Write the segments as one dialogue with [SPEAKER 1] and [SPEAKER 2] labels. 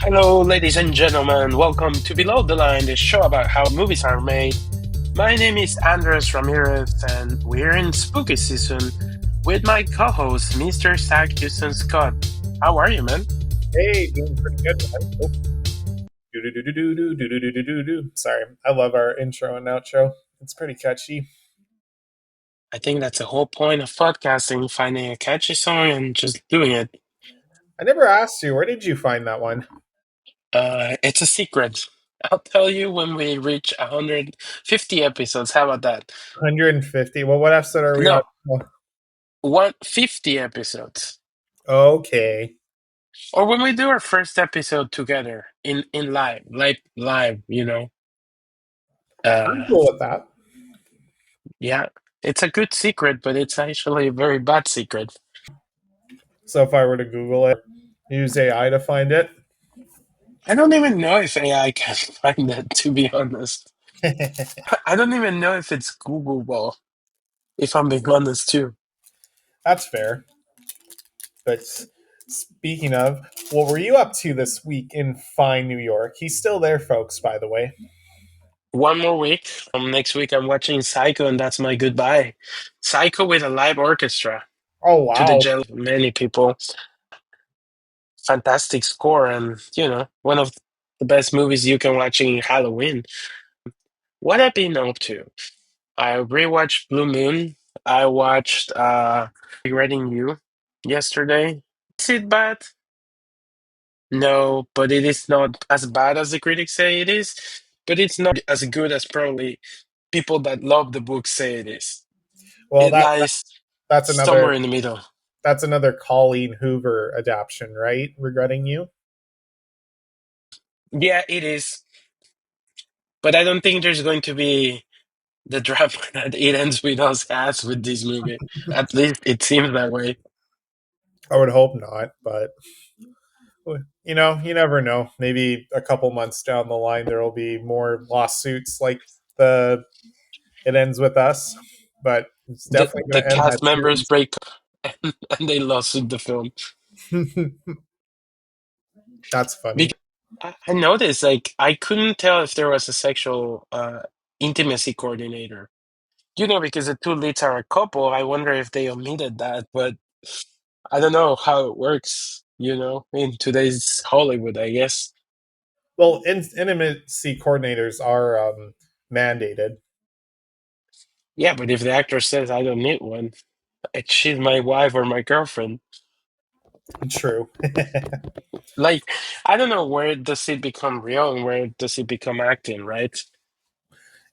[SPEAKER 1] Hello, ladies and gentlemen. Welcome to Below the Line, the show about how movies are made. My name is Andres Ramirez, and we're in spooky season with my co-host, Mr. Zach Houston Scott. How are you, man?
[SPEAKER 2] Hey, doing pretty good, man. Oh, do. Sorry, I love our intro and outro. It's pretty catchy.
[SPEAKER 1] I think that's the whole point of podcasting, finding a catchy song and just doing it.
[SPEAKER 2] I never asked you, where did you find that one?
[SPEAKER 1] It's a secret. I'll tell you when we reach 150 episodes. How about that?
[SPEAKER 2] 150. Well, what episode are we on?
[SPEAKER 1] No, 150 episodes.
[SPEAKER 2] Okay.
[SPEAKER 1] Or when we do our first episode together in live.
[SPEAKER 2] I'm
[SPEAKER 1] Uh,
[SPEAKER 2] cool with that.
[SPEAKER 1] yeah, it's a good secret, but it's actually a very bad secret.
[SPEAKER 2] So if I were to Google it, use AI to find it.
[SPEAKER 1] I don't even know if AI can find it, to be honest. I don't even know if it's Googleable, if I'm being honest, too.
[SPEAKER 2] That's fair. But speaking of, what were you up to this week in fine New York? He's still there, folks, by the way.
[SPEAKER 1] One more week. Next week, I'm watching Psycho, and that's my goodbye. Psycho with a live orchestra,
[SPEAKER 2] Oh,
[SPEAKER 1] to the
[SPEAKER 2] wow.
[SPEAKER 1] jealous of many people. Fantastic score, and, one of the best movies you can watch in Halloween. What I've been up to? I rewatched Blue Moon. I watched Regretting You yesterday. Is it bad? No, but it is not as bad as the critics say it is. But it's not as good as probably people that love the book say it is.
[SPEAKER 2] Well,
[SPEAKER 1] It lies
[SPEAKER 2] that's
[SPEAKER 1] somewhere
[SPEAKER 2] another
[SPEAKER 1] in the middle.
[SPEAKER 2] that's another Colleen Hoover adaptation, right? Regretting You.
[SPEAKER 1] Yeah, it is. But I don't think there's going to be the drama that It Ends With Us has with this movie. At least it seems that way.
[SPEAKER 2] I would hope not, but you never know. Maybe a couple months down the line, there will be more lawsuits like the It Ends With Us, but it's definitely
[SPEAKER 1] The
[SPEAKER 2] going to end
[SPEAKER 1] cast members break up and they lost the film.
[SPEAKER 2] that series. That's funny.
[SPEAKER 1] Because I noticed, like, I couldn't tell if there was a sexual intimacy coordinator. Because the two leads are a couple, I wonder if they omitted that, but I don't know how it works, in today's Hollywood, I guess.
[SPEAKER 2] Well, intimacy coordinators are mandated.
[SPEAKER 1] Yeah, but if the actor says, I don't need one, she's my wife or my girlfriend.
[SPEAKER 2] True.
[SPEAKER 1] Like, I don't know where does it become real and where does it become acting, right?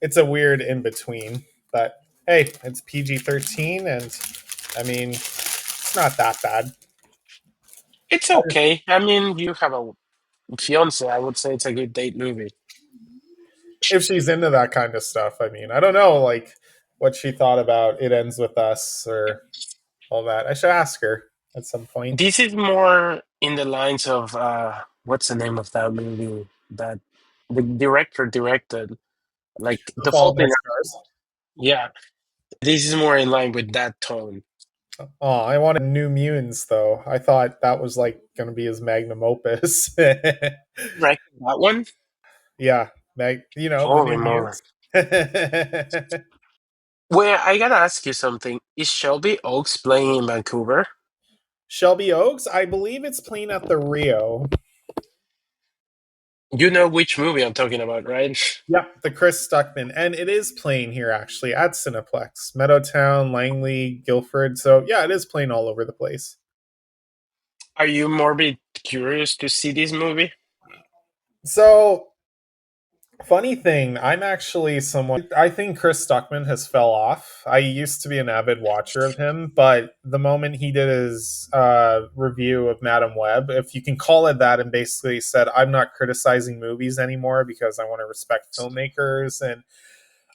[SPEAKER 2] It's a weird in between, but hey, it's PG-13, and I mean, it's not that bad.
[SPEAKER 1] It's okay. I mean, you have a fiance, I would say it's a good date movie.
[SPEAKER 2] If she's into that kind of stuff. I mean, I don't know, like what she thought about It Ends With Us or all that. I should ask her at some point.
[SPEAKER 1] This is more in the lines of what's the name of that movie that the director directed? Like
[SPEAKER 2] The
[SPEAKER 1] The
[SPEAKER 2] Fault
[SPEAKER 1] Fault
[SPEAKER 2] in Our
[SPEAKER 1] in
[SPEAKER 2] Stars.
[SPEAKER 1] Yeah. This is more in line with that tone.
[SPEAKER 2] Oh, I wanted New Mutants though. I thought that was like going to be his magnum opus.
[SPEAKER 1] Right. That one?
[SPEAKER 2] Yeah, the
[SPEAKER 1] Holy
[SPEAKER 2] New
[SPEAKER 1] moly.
[SPEAKER 2] Mutants.
[SPEAKER 1] Well, I gotta ask you something. Is Shelby Oaks playing in Vancouver?
[SPEAKER 2] Shelby Oaks, I believe it's playing at the Rio.
[SPEAKER 1] You know which movie I'm talking about, right?
[SPEAKER 2] Yep, the Chris Stuckman, and it is playing here actually at Cineplex, Meadowtown, Langley, Guilford. So yeah, it is playing all over the place.
[SPEAKER 1] Are you morbid curious to see this movie?
[SPEAKER 2] So funny thing, I'm actually someone. I think Chris Stuckman has fell off. I used to be an avid watcher of him, but the moment he did his review of Madam Web, if you can call it that, and basically said, "I'm not criticizing movies anymore because I want to respect filmmakers and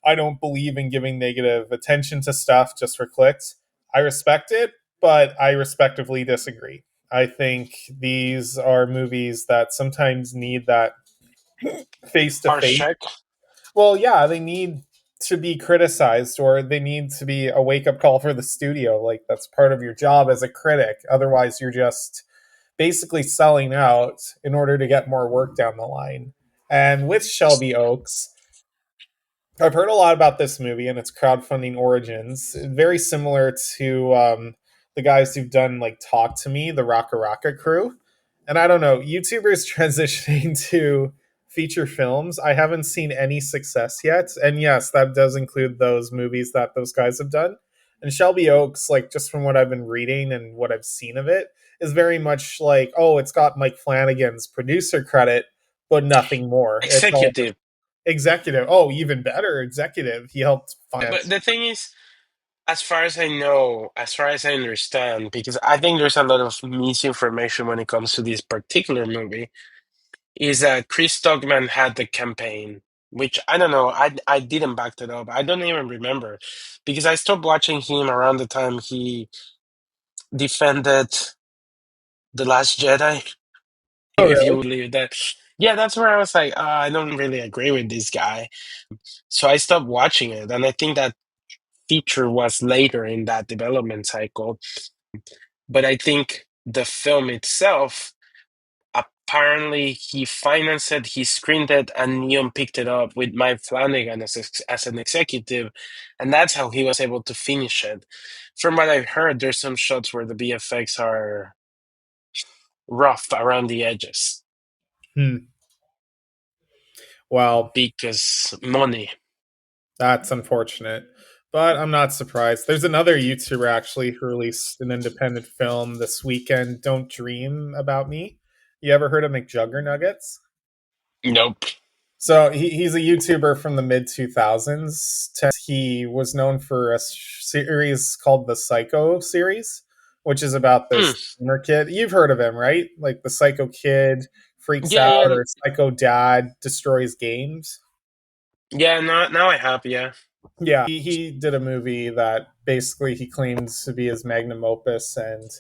[SPEAKER 2] I don't believe in giving negative attention to stuff just for clicks." I respect it, but I respectively disagree. I think these are movies that sometimes need that face to
[SPEAKER 1] Harsh
[SPEAKER 2] face.
[SPEAKER 1] check?
[SPEAKER 2] Well, yeah, they need to be criticized or they need to be a wake up call for the studio. Like, that's part of your job as a critic. Otherwise, you're just basically selling out in order to get more work down the line. And with Shelby Oaks, I've heard a lot about this movie and its crowdfunding origins. Very similar to the guys who've done like Talk to Me, the Raka Raka crew. And I don't know, YouTubers transitioning to feature films. I haven't seen any success yet. And yes, that does include those movies that those guys have done. And Shelby Oaks, like just from what I've been reading and what I've seen of it, is very much like, oh, it's got Mike Flanagan's producer credit, but nothing more. It's all
[SPEAKER 1] Executive.
[SPEAKER 2] executive. Oh, even better, executive. He helped
[SPEAKER 1] But
[SPEAKER 2] finance.
[SPEAKER 1] the thing is, as far as I know, as far as I understand, because I think there's a lot of misinformation when it comes to this particular movie, is that Chris Stockman had the campaign, which I don't know. I didn't back that up. I don't even remember because I stopped watching him around the time he defended The Last Jedi,
[SPEAKER 2] Oh,
[SPEAKER 1] if you
[SPEAKER 2] really?
[SPEAKER 1] believe that. Yeah, that's where I was like, I don't really agree with this guy. So I stopped watching it. And I think that feature was later in that development cycle. But I think the film itself, apparently he financed it, he screened it, and Neon picked it up with Mike Flanagan as an executive. And that's how he was able to finish it. From what I've heard, there's some shots where the VFX are rough around the edges
[SPEAKER 2] Hmm. Well,
[SPEAKER 1] because money.
[SPEAKER 2] that's unfortunate. But I'm not surprised. There's another YouTuber actually who released an independent film this weekend, Don't Dream About Me. You ever heard of McJuggernuggets?
[SPEAKER 1] Nope.
[SPEAKER 2] So he's a YouTuber from the mid 2000s. He was known for a series called the Psycho series, which is about
[SPEAKER 1] Hmm.
[SPEAKER 2] this gamer kid. You've heard of him, right? Like the Psycho kid freaks
[SPEAKER 1] Yeah,
[SPEAKER 2] out,
[SPEAKER 1] yeah,
[SPEAKER 2] or Psycho dad destroys games.
[SPEAKER 1] yeah. Now I have. Yeah.
[SPEAKER 2] Yeah, he did a movie that basically he claims to be his magnum opus, and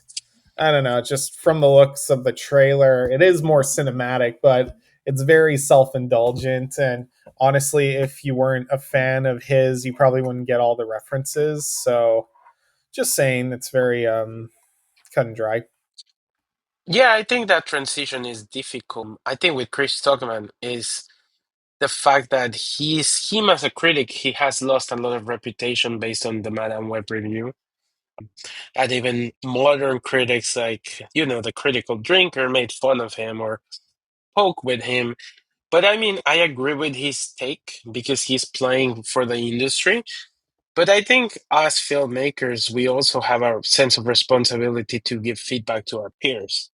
[SPEAKER 2] I don't know, just from the looks of the trailer, it is more cinematic, but it's very self indulgent. And honestly, if you weren't a fan of his, you probably wouldn't get all the references. So just saying, it's very cut and dry.
[SPEAKER 1] Yeah, I think that transition is difficult. I think with Chris Stockman is the fact that him as a critic, he has lost a lot of reputation based on the Madame Web review. And even modern critics like, the critical drinker made fun of him or poke with him. But I mean, I agree with his take because he's playing for the industry. But I think as filmmakers, we also have a sense of responsibility to give feedback to our peers.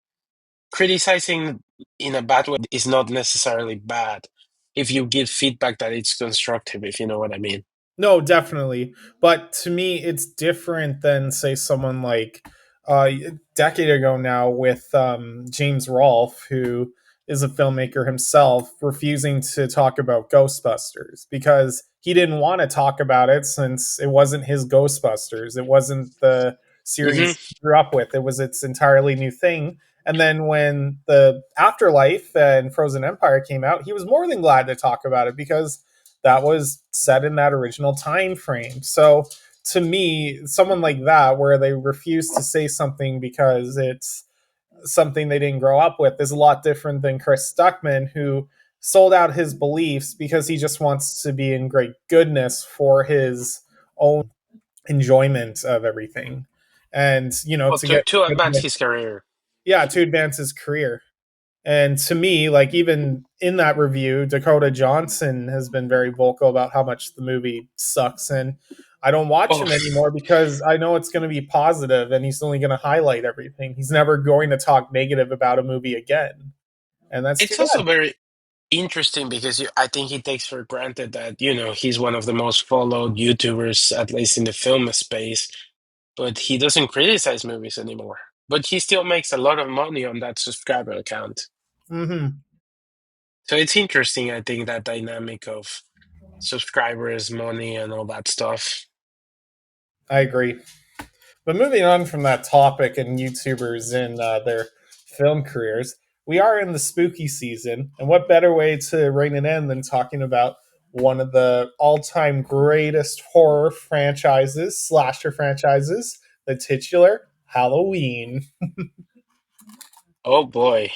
[SPEAKER 1] Criticizing in a bad way is not necessarily bad if you give feedback that it's constructive, if you know what I mean.
[SPEAKER 2] No, definitely. But to me, it's different than, say, someone like a decade ago now with James Rolfe, who is a filmmaker himself, refusing to talk about Ghostbusters because he didn't want to talk about it since it wasn't his Ghostbusters. It wasn't the
[SPEAKER 1] Hmm.
[SPEAKER 2] series he grew up with, it was its entirely new thing. And then when the Afterlife and Frozen Empire came out, he was more than glad to talk about it because that was set in that original time frame. So to me, someone like that, where they refuse to say something because it's something they didn't grow up with, is a lot different than Chris Stuckman, who sold out his beliefs because he just wants to be in great goodness for his own enjoyment of everything. And,
[SPEAKER 1] Well,
[SPEAKER 2] to
[SPEAKER 1] to,
[SPEAKER 2] get,
[SPEAKER 1] to advance his career.
[SPEAKER 2] yeah, to advance his career. And to me, like even in that review, Dakota Johnson has been very vocal about how much the movie sucks. And I don't watch
[SPEAKER 1] Oh,
[SPEAKER 2] him anymore because I know it's going to be positive and he's only going to highlight everything. He's never going to talk negative about a movie again. And that's too
[SPEAKER 1] it's also
[SPEAKER 2] bad.
[SPEAKER 1] very interesting because I think he takes for granted that, he's one of the most followed YouTubers, at least in the film space, but he doesn't criticize movies anymore. But he still makes a lot of money on that subscriber account.
[SPEAKER 2] Hmm.
[SPEAKER 1] So it's interesting, I think, that dynamic of subscribers, money, and all that stuff.
[SPEAKER 2] I agree. But moving on from that topic and YouTubers in their film careers, we are in the spooky season. And what better way to rein it in than talking about one of the all time greatest horror franchises, slasher franchises, the titular Halloween?
[SPEAKER 1] Oh boy.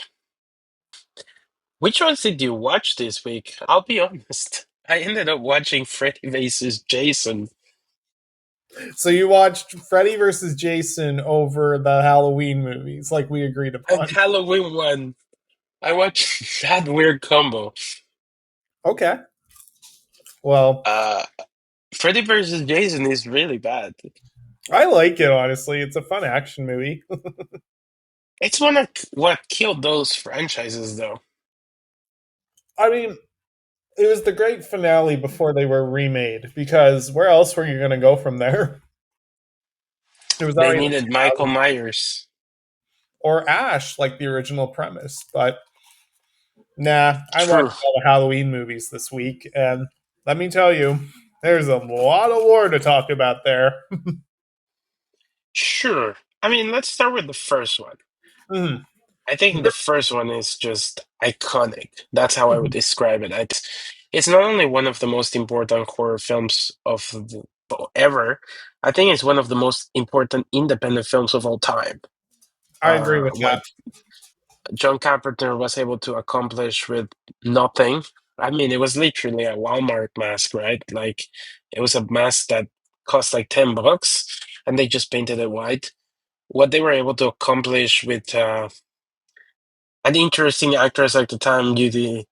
[SPEAKER 1] Which ones did you watch this week? I'll be honest. I ended up watching Freddy vs. Jason.
[SPEAKER 2] So you watched Freddy versus Jason over the Halloween movies, like we agreed
[SPEAKER 1] And
[SPEAKER 2] upon.
[SPEAKER 1] Halloween one. I watched that weird combo.
[SPEAKER 2] Okay. Well,
[SPEAKER 1] Uh, Freddy vs. Jason is really bad.
[SPEAKER 2] I like it honestly. It's a fun action movie.
[SPEAKER 1] It's one of what killed those franchises, though.
[SPEAKER 2] I mean, it was the great finale before they were remade because where else were you going to go from there? It was
[SPEAKER 1] They
[SPEAKER 2] already like
[SPEAKER 1] needed Michael
[SPEAKER 2] 2000
[SPEAKER 1] Myers.
[SPEAKER 2] or Ash, like the original premise. But nah, I watched
[SPEAKER 1] True.
[SPEAKER 2] all the Halloween movies this week, and let me tell you, there's a lot of war to talk about there.
[SPEAKER 1] Sure. I mean, let's start with the first one.
[SPEAKER 2] Mhm.
[SPEAKER 1] I think the first one is just iconic. That's how I would describe it. It's not only one of the most important horror films of ever, I think it's one of the most important independent films of all time.
[SPEAKER 2] I agree with
[SPEAKER 1] What
[SPEAKER 2] that.
[SPEAKER 1] John Carpenter was able to accomplish with nothing. I mean, it was literally a Walmart mask, right? Like, it was a mask that cost like $10, and they just painted it white. What they were able to accomplish with an interesting actress at the time, Judy.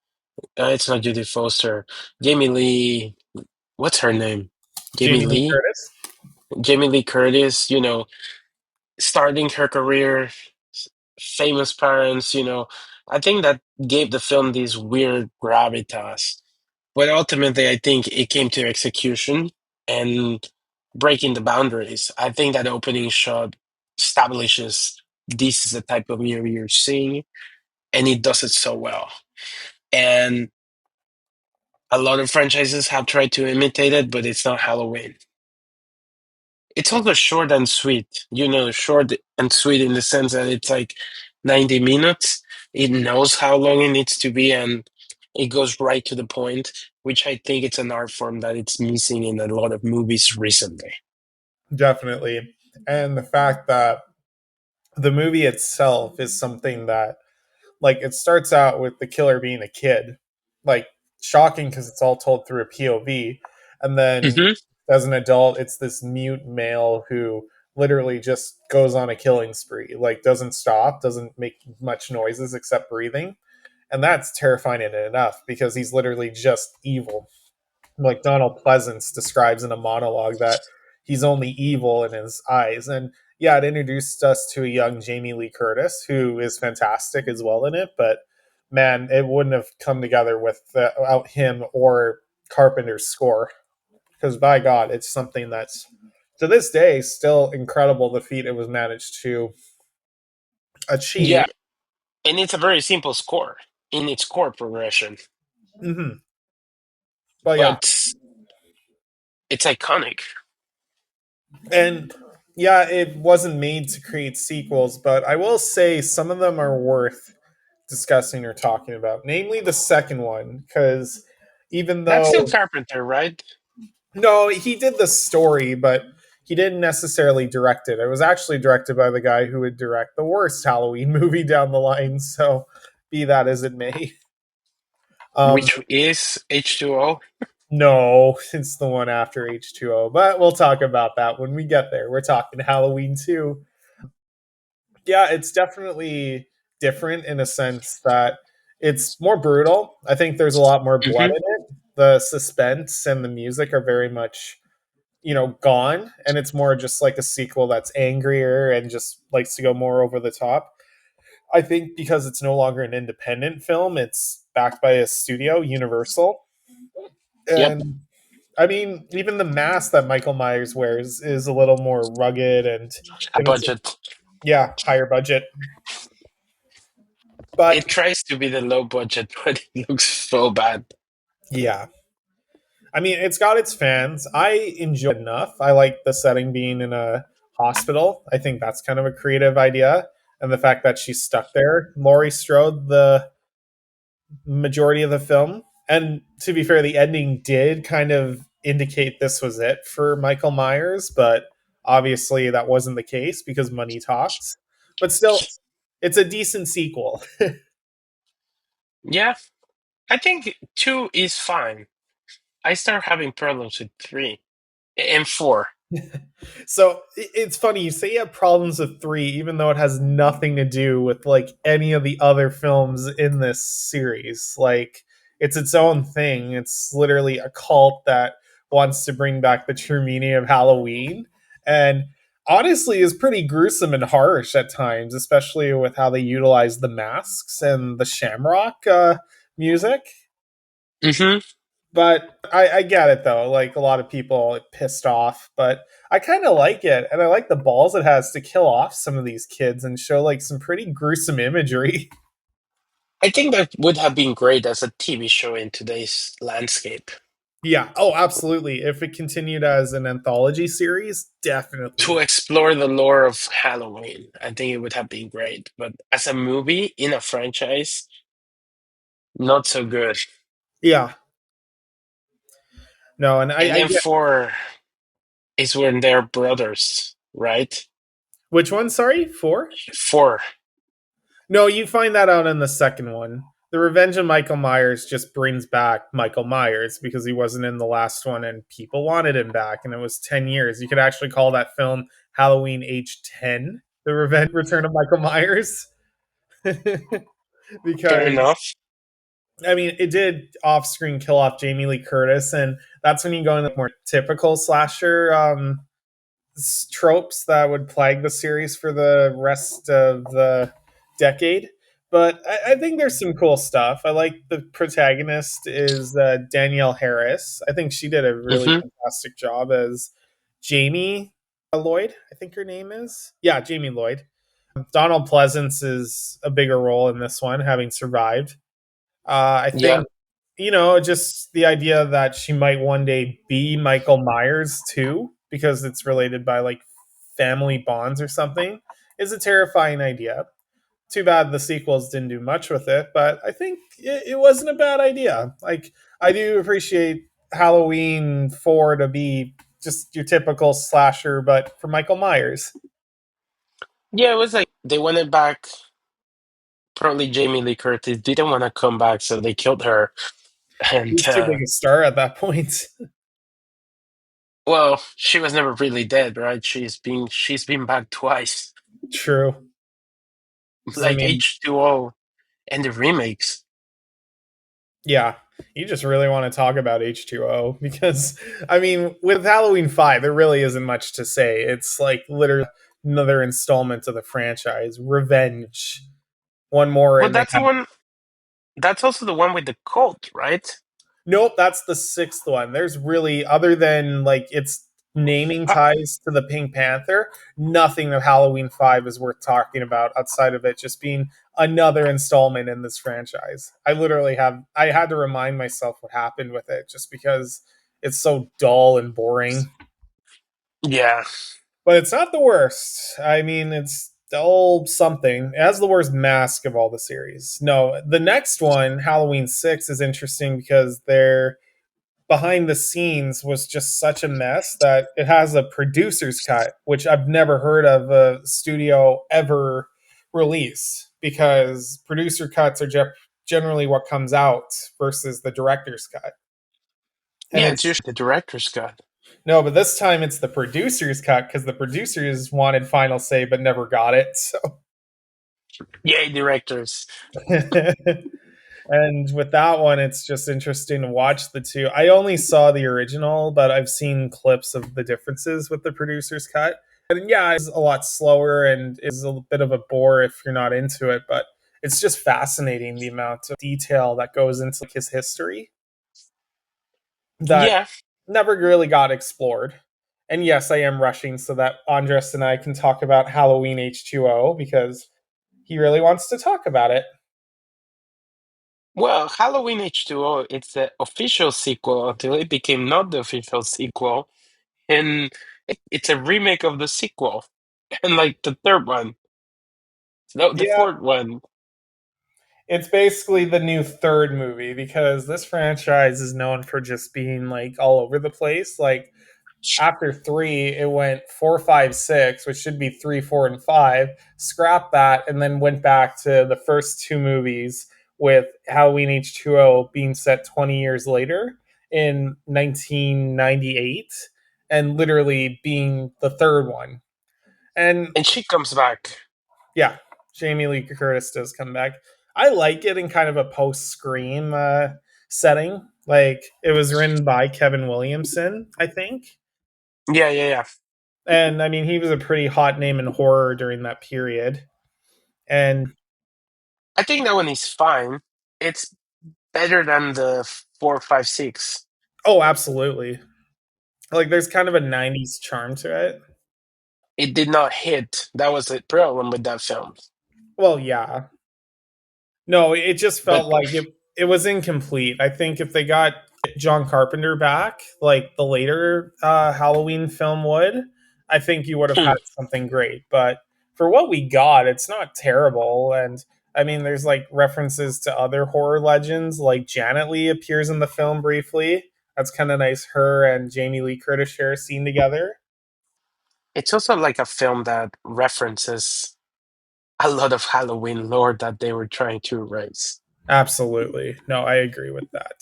[SPEAKER 1] It's not Judy Foster. Jamie Lee. What's her name? Jamie
[SPEAKER 2] Jamie Lee
[SPEAKER 1] Lee.
[SPEAKER 2] Curtis.
[SPEAKER 1] Jamie Lee Curtis. Starting her career, famous parents. I think that gave the film this weird gravitas. But ultimately, I think it came to execution and breaking the boundaries. I think that opening shot establishes this is the type of movie you're seeing, and it does it so well. And a lot of franchises have tried to imitate it, but it's not Halloween. It's also short and sweet. Short and sweet in the sense that it's like 90 minutes. It knows how long it needs to be and it goes right to the point, which I think it's an art form that it's missing in a lot of movies recently.
[SPEAKER 2] Definitely. And the fact that the movie itself is something that, like, it starts out with the killer being a kid, like, shocking because it's all told through a POV. And then
[SPEAKER 1] Hmm.
[SPEAKER 2] as an adult, it's this mute male who literally just goes on a killing spree, like, doesn't stop, doesn't make much noises except breathing. And that's terrifying in enough because he's literally just evil. Like Donald Pleasance describes in a monologue that he's only evil in his eyes. And yeah, it introduced us to a young Jamie Lee Curtis, who is fantastic as well in it. But man, it wouldn't have come together without him or Carpenter's score. Because by God, it's something that's to this day still incredible the feat it was managed to
[SPEAKER 1] Yeah,
[SPEAKER 2] achieve.
[SPEAKER 1] and it's a very simple score in its chord progression,
[SPEAKER 2] Hmm. But yeah,
[SPEAKER 1] but it's iconic.
[SPEAKER 2] and yeah, it wasn't made to create sequels, but I will say some of them are worth discussing or talking about, namely the second one, because even
[SPEAKER 1] That's still
[SPEAKER 2] though,
[SPEAKER 1] Carpenter, right?
[SPEAKER 2] no, he did the story, but he didn't necessarily direct it. It was actually directed by the guy who would direct the worst Halloween movie down the line, so be that as it may. Um,
[SPEAKER 1] Which is H2O.
[SPEAKER 2] no, it's the one after H2O, but we'll talk about that when we get there. We're talking Halloween 2. Yeah, it's definitely different in a sense that it's more brutal. I think there's a lot more blood
[SPEAKER 1] Hmm.
[SPEAKER 2] in it. The suspense and the music are very much, gone, and it's more just like a sequel that's angrier and just likes to go more over the top. I think because it's no longer an independent film, it's backed by a studio, Universal.
[SPEAKER 1] Yep,
[SPEAKER 2] And I mean, even the mask that Michael Myers wears is a little more rugged and
[SPEAKER 1] a
[SPEAKER 2] it's
[SPEAKER 1] budget.
[SPEAKER 2] yeah, higher budget. But
[SPEAKER 1] It tries to be the low budget, but it looks so bad.
[SPEAKER 2] yeah, I mean, it's got its fans. I enjoy it enough. I like the setting being in a hospital. I think that's kind of a creative idea. And the fact that she's stuck there. Laurie Strode, the majority of the film. And to be fair, the ending did kind of indicate this was it for Michael Myers, but obviously that wasn't the case because money talks. But still, It's a decent sequel.
[SPEAKER 1] Yeah, I think two is fine. I start having problems with three and four.
[SPEAKER 2] So it's funny you say you have problems with three, even though it has nothing to do with like any of the other films in this series. Like it's its own thing. It's literally a cult that wants to bring back the true meaning of Halloween, and honestly is pretty gruesome and harsh at times, especially with how they utilize the masks and the Shamrock music.
[SPEAKER 1] Hmm.
[SPEAKER 2] But I get it though. Like a lot of people pissed off, but I kind of like it, and I like the balls it has to kill off some of these kids and show like some pretty gruesome imagery.
[SPEAKER 1] I think that would have been great as a TV show in today's landscape.
[SPEAKER 2] Yeah. Oh, absolutely. If it continued as an anthology series,
[SPEAKER 1] To
[SPEAKER 2] definitely.
[SPEAKER 1] explore the lore of Halloween, I think it would have been great. But as a movie in a franchise, not so good.
[SPEAKER 2] Yeah. No, and
[SPEAKER 1] And
[SPEAKER 2] I
[SPEAKER 1] then
[SPEAKER 2] get
[SPEAKER 1] four is when they're brothers, right?
[SPEAKER 2] which one. Sorry, four.
[SPEAKER 1] Four.
[SPEAKER 2] No, you find that out in the second one. The Revenge of Michael Myers just brings back Michael Myers because he wasn't in the last one and people wanted him back, and it was 10 years. You could actually call that film Halloween Age 10, The Revenge Return of Michael Myers.
[SPEAKER 1] Fair
[SPEAKER 2] Because,
[SPEAKER 1] enough.
[SPEAKER 2] I mean, it did off screen kill off Jamie Lee Curtis, and that's when you go into more typical slasher tropes that would plague the series for the rest of the decade. But I think there's some cool stuff. I like the protagonist is Danielle Harris. I think she did a really
[SPEAKER 1] Hmm.
[SPEAKER 2] fantastic job as Jamie Lloyd. I think her name is Jamie Lloyd. Donald Pleasance is a bigger role in this one, having survived. I
[SPEAKER 1] Yeah.
[SPEAKER 2] think just the idea that she might one day be Michael Myers too, because it's related by like family bonds or something, is a terrifying idea. Too bad the sequels didn't do much with it, but I think it wasn't a bad idea. Like, I do appreciate Halloween 4 to be just your typical slasher, but for Michael Myers.
[SPEAKER 1] Yeah, it was like they wanted back. Probably Jamie Lee Curtis didn't want to come back, so they killed her. And
[SPEAKER 2] He's too big a star at that point.
[SPEAKER 1] well, she was never really dead, right? She's been back twice,
[SPEAKER 2] True. I
[SPEAKER 1] like
[SPEAKER 2] mean,
[SPEAKER 1] H2O and the remakes.
[SPEAKER 2] yeah, you just really want to talk about H2O because, I mean, with Halloween 5, there really isn't much to say. It's like literally another installment of the franchise, Revenge. One more,
[SPEAKER 1] But
[SPEAKER 2] and they
[SPEAKER 1] that's the
[SPEAKER 2] have.
[SPEAKER 1] one. That's also the one with the cult, right?
[SPEAKER 2] Nope, that's the sixth one. There's really, other than like its naming
[SPEAKER 1] Ah,
[SPEAKER 2] ties to the Pink Panther, nothing of Halloween 5 is worth talking about outside of it just being another installment in this franchise. I had to remind myself what happened with it just because it's so dull and boring.
[SPEAKER 1] yeah.
[SPEAKER 2] But it's not the worst. I mean, it's dull something. It has the worst mask of all the series. No, the next one, Halloween 6, is interesting because they're behind the scenes was just such a mess that it has a producer's cut, which I've never heard of a studio ever release because producer cuts are generally what comes out versus the director's cut. And
[SPEAKER 1] Yeah, it's
[SPEAKER 2] it's
[SPEAKER 1] usually the director's cut.
[SPEAKER 2] no, but this time it's the producer's cut because the producers wanted final say but never got it. So
[SPEAKER 1] Yay, directors.
[SPEAKER 2] and with that one, it's just interesting to watch the two. I only saw the original, but I've seen clips of the differences with the producer's cut. And yeah, it's a lot slower and is a bit of a bore if you're not into it, but it's just fascinating the amount of detail that goes into his history that
[SPEAKER 1] Yeah.
[SPEAKER 2] never really got explored. And yes, I am rushing so that Andres and I can talk about Halloween H2O because he really wants to talk about it.
[SPEAKER 1] Well, Halloween H2O, it's the official sequel until it became not the official sequel. And it's a remake of the sequel. And like the third one. No, the
[SPEAKER 2] Yeah,
[SPEAKER 1] fourth one.
[SPEAKER 2] it's basically the new third movie because this franchise is known for just being like all over the place. Like After three, it went four, five, six, which should be three, four, and five. Scrapped that, and then went back to the first two movies, with Halloween H2O being set 20 years later in 1998, and literally being the third one. And
[SPEAKER 1] And she comes back.
[SPEAKER 2] yeah, Jamie Lee Curtis does come back. I like it in kind of a post Scream setting. Like, it was written by Kevin Williamson, I think.
[SPEAKER 1] Yeah, yeah, yeah.
[SPEAKER 2] And I mean, he was a pretty hot name in horror during that period. And
[SPEAKER 1] I think that one is fine. It's better than the 4, 5, 6.
[SPEAKER 2] oh, absolutely. Like, there's kind of a 90s charm to it.
[SPEAKER 1] It did not hit. That was the problem with that film.
[SPEAKER 2] Well, yeah. No, it just
[SPEAKER 1] But
[SPEAKER 2] felt like it was incomplete. I think if they got John Carpenter back, like the later Halloween film would, I think you would have had something great. But for what we got, it's not terrible. And I mean, there's like references to other horror legends, like Janet Leigh appears in the film briefly. That's kind of nice. Her and Jamie Lee Curtis share a scene together.
[SPEAKER 1] it's also like a film that references a lot of Halloween lore that they were trying to erase.
[SPEAKER 2] Absolutely. No, I agree with that.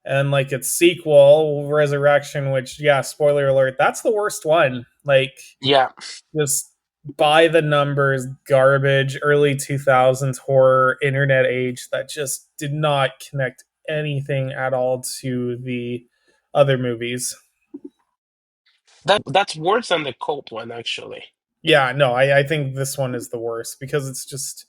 [SPEAKER 2] And like its sequel, Resurrection, which, yeah, spoiler alert, that's the worst one. Like,
[SPEAKER 1] Yeah,
[SPEAKER 2] just by the numbers garbage, early 2000s horror, internet age that just did not connect anything at all to the other movies.
[SPEAKER 1] that's worse than the cult one, actually.
[SPEAKER 2] Yeah, no, I think this one is the worst because it's just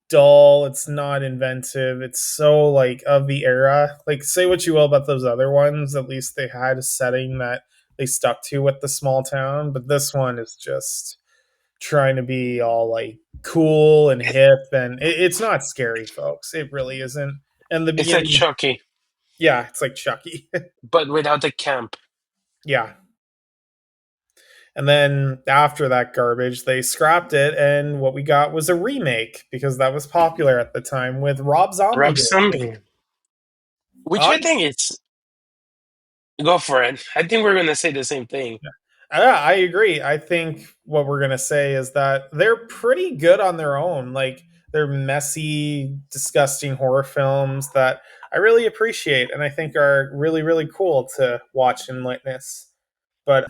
[SPEAKER 2] dull. It's not inventive. It's so like of the era. Like, say what you will about those other ones, at least they had a setting that they stuck to with the small town. But this one is just trying to be all like cool and
[SPEAKER 1] It,
[SPEAKER 2] hip, and it's not scary, folks. It really isn't. And the
[SPEAKER 1] it's like
[SPEAKER 2] beginning,
[SPEAKER 1] Chucky,
[SPEAKER 2] yeah, it's like Chucky.
[SPEAKER 1] but without the camp.
[SPEAKER 2] Yeah. And then after that garbage, they scrapped it, and what we got was a remake because that was popular at the time with Rob Zombie
[SPEAKER 1] Rob
[SPEAKER 2] doing
[SPEAKER 1] Zombie, which I
[SPEAKER 2] it.
[SPEAKER 1] think it's go for it. I think we're gonna say the same thing.
[SPEAKER 2] Yeah, I agree. I think what we're gonna say is that they're pretty good on their own. Like, they're messy, disgusting horror films that I really appreciate and I think are really, really cool to watch and witness. But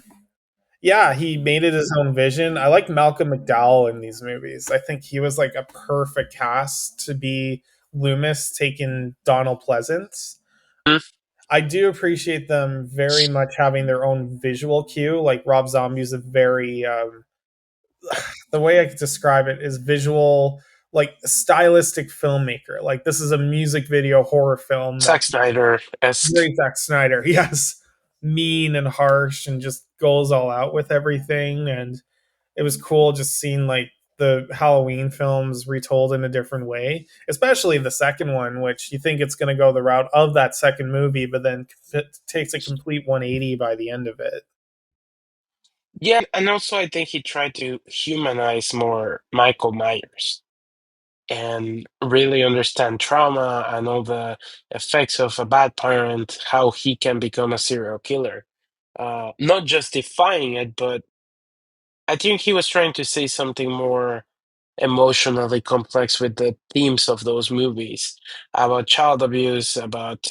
[SPEAKER 2] yeah, he made it his own vision. I like Malcolm McDowell in these movies. I think he was like a perfect cast to be Loomis taking Donald Pleasance.
[SPEAKER 1] Mm.
[SPEAKER 2] I do appreciate them very much having their own visual cue. Like, Rob Zombie's a very the way I could describe it is visual, like stylistic filmmaker. Like, this is a music video horror film
[SPEAKER 1] Zack
[SPEAKER 2] that
[SPEAKER 1] Snyder esque.
[SPEAKER 2] very Zack Snyder, yes, mean and harsh and just goes all out with everything. And it was cool just seeing like the Halloween films retold in a different way, especially the second one, which you think it's going to go the route of that second movie, but then it takes a complete 180 by the end of it.
[SPEAKER 1] Yeah, and also I think he tried to humanize more Michael Myers and really understand trauma and all the effects of a bad parent, how he can become a serial killer. Not justifying it, but I think he was trying to say something more emotionally complex with the themes of those movies about child abuse, about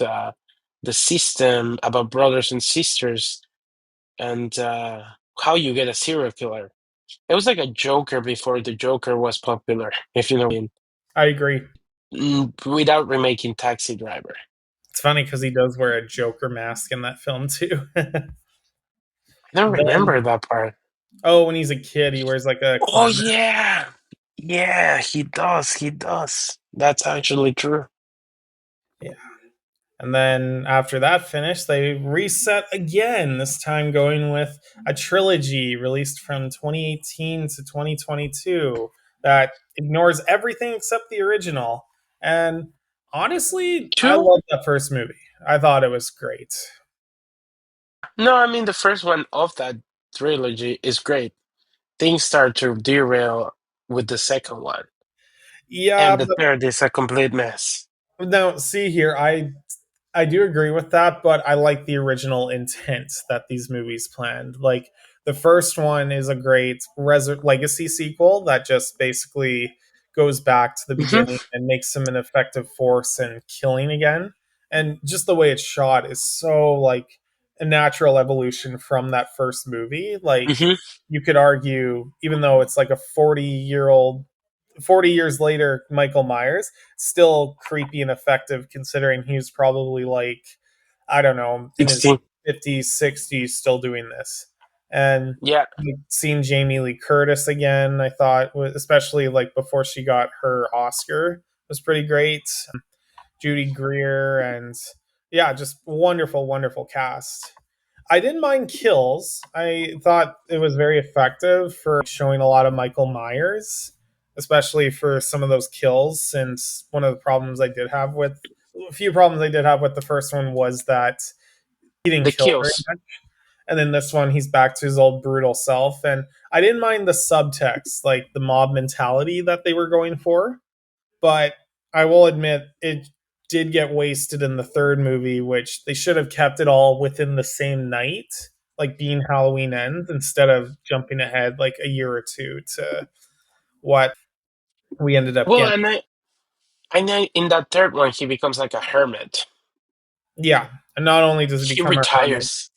[SPEAKER 1] the system, about brothers and sisters, and how you get a serial killer. It was like a Joker before the Joker was popular, if you know what I mean.
[SPEAKER 2] I agree.
[SPEAKER 1] Without remaking Taxi Driver.
[SPEAKER 2] It's funny because he does wear a Joker mask in that film too.
[SPEAKER 1] I don't
[SPEAKER 2] Then,
[SPEAKER 1] remember that part.
[SPEAKER 2] oh, when he's a kid, he wears like a
[SPEAKER 1] Oh
[SPEAKER 2] clown.
[SPEAKER 1] yeah, yeah, he does. He does. That's actually true.
[SPEAKER 2] Yeah. And then after that finished, they reset again, this time going with a trilogy released from 2018 to 2022 that ignores everything except the original. And honestly, I
[SPEAKER 1] Two?
[SPEAKER 2] loved that first movie. I thought it was great.
[SPEAKER 1] No, I mean the first one of that trilogy is great. Things start to derail with the second one,
[SPEAKER 2] Yeah,
[SPEAKER 1] and the third is a complete mess.
[SPEAKER 2] but now see here, I I do agree with that, but I like the original intent that these movies planned. Like the first one is a great legacy sequel that just basically goes back to the
[SPEAKER 1] Hmm.
[SPEAKER 2] beginning and makes him an effective force and killing again. And just the way it's shot is so like a natural evolution from that first movie. Like
[SPEAKER 1] Hmm.
[SPEAKER 2] you could argue, even though it's like a 40-year-old 40 years later, Michael Myers, still creepy and effective considering he's probably like, I don't know, in his
[SPEAKER 1] 16.
[SPEAKER 2] 50s, 60s, still doing this. And
[SPEAKER 1] Yeah.
[SPEAKER 2] seeing Jamie Lee Curtis again, I thought, especially like before she got her Oscar, was pretty great. Judy Greer, and yeah, just wonderful, wonderful cast. I didn't mind kills. I thought it was very effective for showing a lot of Michael Myers, especially for some of those kills. Since one of the problems I did have with a few problems I did have with the first one was that he didn't
[SPEAKER 1] The
[SPEAKER 2] kill very
[SPEAKER 1] kills.
[SPEAKER 2] much. And then this one, he's back to his old brutal self. And I didn't mind the subtext, like the mob mentality that they were going for, but I will admit it did get wasted in the third movie, which they should have kept it all within the same night, like being Halloween ends, instead of jumping ahead like a year or two to what we ended up
[SPEAKER 1] Well,
[SPEAKER 2] getting.
[SPEAKER 1] I know in that third one he becomes like a hermit.
[SPEAKER 2] Yeah, and not only does it
[SPEAKER 1] He
[SPEAKER 2] become a hermit,
[SPEAKER 1] retires.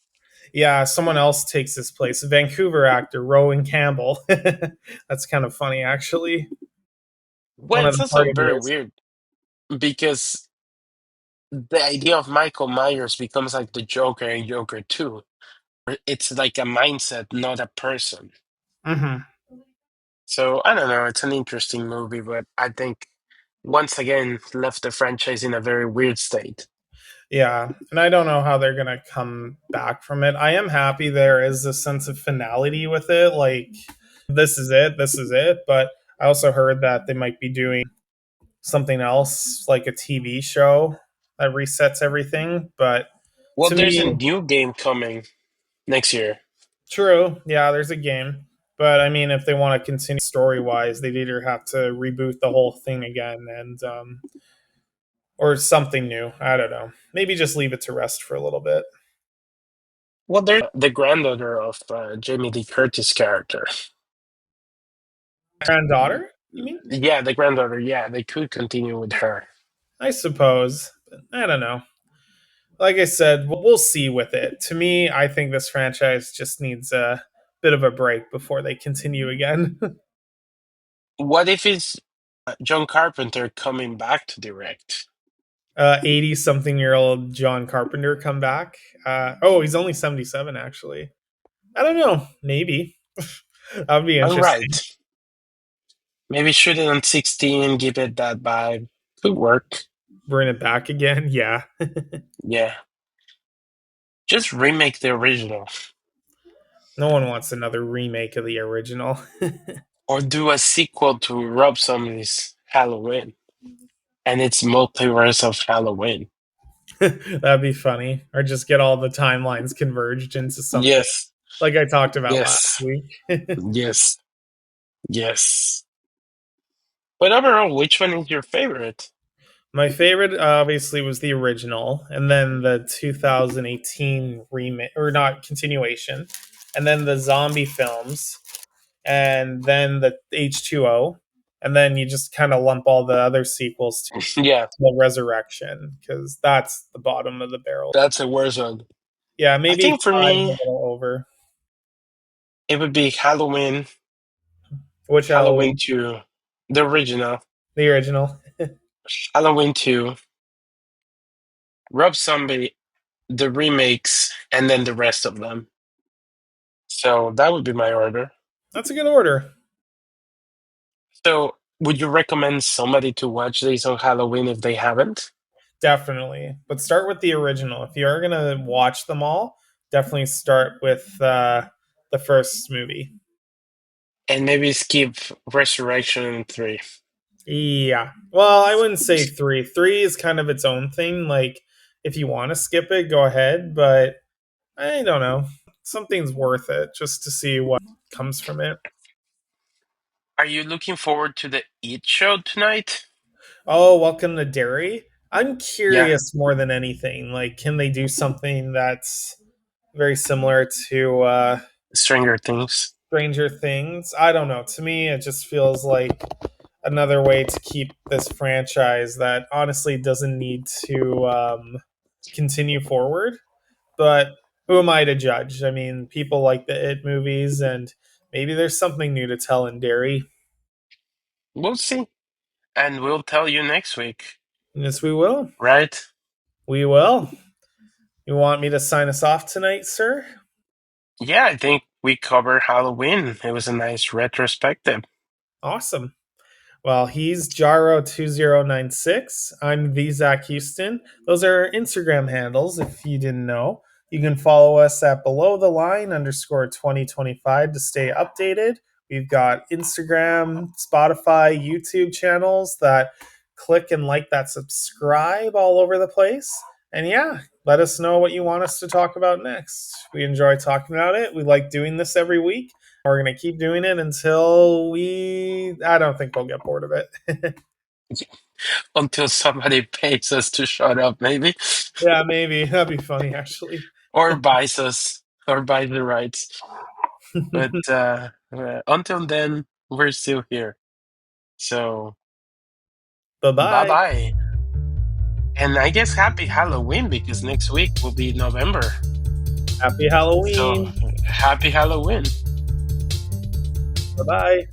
[SPEAKER 2] yeah, someone else takes his place. A Vancouver actor, Rowan Campbell. That's kind of funny, actually. One
[SPEAKER 1] Well,
[SPEAKER 2] of
[SPEAKER 1] it's
[SPEAKER 2] the
[SPEAKER 1] also
[SPEAKER 2] party
[SPEAKER 1] very
[SPEAKER 2] boys.
[SPEAKER 1] weird because the idea of Michael Myers becomes like the Joker and Joker 2. It's like a mindset, not a person.
[SPEAKER 2] Hmm.
[SPEAKER 1] So I don't know. It's an interesting movie, but I think once again left the franchise in a very weird state.
[SPEAKER 2] Yeah, and I don't know how they're gonna come back from it. I am happy there is a sense of finality with it. Like, this is it, this is it. But I also heard that they might be doing something else, like a TV show that resets everything. But
[SPEAKER 1] Well,
[SPEAKER 2] to
[SPEAKER 1] there's a
[SPEAKER 2] me,
[SPEAKER 1] new game coming next year.
[SPEAKER 2] true, yeah, there's a game. But I mean, if they want to continue story wise, they'd either have to reboot the whole thing again and or something new. I don't know. Maybe just leave it to rest for a little bit.
[SPEAKER 1] Well, there's the granddaughter of Jamie Lee Curtis character.
[SPEAKER 2] Granddaughter, you mean?
[SPEAKER 1] Yeah, the granddaughter. Yeah, they could continue with her.
[SPEAKER 2] I suppose. I don't know. Like I said, we'll see with it. To me, I think this franchise just needs a bit of a break before they continue again.
[SPEAKER 1] What if it's John Carpenter coming back to direct?
[SPEAKER 2] 80 something year old John Carpenter come back. Oh, he's only 77, actually. I don't know. Maybe. That would be
[SPEAKER 1] All
[SPEAKER 2] interesting.
[SPEAKER 1] right. Maybe shoot it on 16 and give it that vibe. Could work.
[SPEAKER 2] Bring it back again. Yeah.
[SPEAKER 1] Yeah. Just remake the original.
[SPEAKER 2] No one wants another remake of the original.
[SPEAKER 1] Or do a sequel to Rob Zombie's Halloween. And it's multiverse of Halloween.
[SPEAKER 2] That'd be funny. Or just get all the timelines converged into something
[SPEAKER 1] Yes.
[SPEAKER 2] like I talked about last
[SPEAKER 1] Yes.
[SPEAKER 2] week.
[SPEAKER 1] Yes. Yes. But overall, which one is your favorite?
[SPEAKER 2] My favorite obviously was the original, and then the 2018 remake, or not continuation, and then the zombie films, and then the H2O, and then you just kind of lump all the other sequels to
[SPEAKER 1] Yeah,
[SPEAKER 2] the Resurrection because that's the bottom of the barrel.
[SPEAKER 1] that's a worse one.
[SPEAKER 2] Yeah,
[SPEAKER 1] I
[SPEAKER 2] maybe
[SPEAKER 1] think for
[SPEAKER 2] five a
[SPEAKER 1] me,
[SPEAKER 2] little over.
[SPEAKER 1] it would be Halloween,
[SPEAKER 2] Which
[SPEAKER 1] Halloween
[SPEAKER 2] Halloween?
[SPEAKER 1] 2, the original,
[SPEAKER 2] The original.
[SPEAKER 1] Halloween 2, Rob Zombie, the remakes, and then the rest of them. So that would be my order.
[SPEAKER 2] That's a good order.
[SPEAKER 1] So would you recommend somebody to watch these on Halloween if they haven't?
[SPEAKER 2] Definitely. But start with the original. If you are going to watch them all, definitely start with the first movie.
[SPEAKER 1] And maybe skip Resurrection 3.
[SPEAKER 2] Yeah. Well, I wouldn't say three. Three is kind of its own thing. Like, if you want to skip it, go ahead. But I don't know. Something's worth it just to see what comes from it.
[SPEAKER 1] Are you looking forward to the Eat show tonight?
[SPEAKER 2] Oh, Welcome to Derry. I'm
[SPEAKER 1] Yeah,
[SPEAKER 2] curious more than anything. Like, can they do something that's very similar to
[SPEAKER 1] Stranger Things.
[SPEAKER 2] Stranger Things? I don't know. To me, it just feels like another way to keep this franchise that honestly doesn't need to continue forward. But who am I to judge? I mean, people like the It movies, and maybe there's something new to tell in Derry.
[SPEAKER 1] We'll see, and we'll tell you next week,
[SPEAKER 2] Yes, we will.
[SPEAKER 1] right?
[SPEAKER 2] We will. You want me to sign us off tonight, sir?
[SPEAKER 1] Yeah, I think we covered Halloween. It was a nice retrospective.
[SPEAKER 2] Awesome. Well, he's Jaro2096. I'm the Zach Houston. Those are Instagram handles, if you didn't know. You can follow us at below the line underscore 2025 to stay updated. We've got Instagram, Spotify, YouTube channels that click and like that subscribe all over the place. And yeah, let us know what you want us to talk about next. We enjoy talking about it. We like doing this every week. We're going to keep doing it until I don't think we'll get bored of it.
[SPEAKER 1] Until somebody pays us to shut up, maybe,
[SPEAKER 2] Yeah, maybe. That'd be funny, actually.
[SPEAKER 1] or buys us, or buys the rights. But until then, we're still here. So
[SPEAKER 2] Bye
[SPEAKER 1] bye
[SPEAKER 2] bye.
[SPEAKER 1] bye. And I guess happy Halloween because next week will be November.
[SPEAKER 2] Happy
[SPEAKER 1] So
[SPEAKER 2] Halloween.
[SPEAKER 1] happy Halloween.
[SPEAKER 2] Bye bye.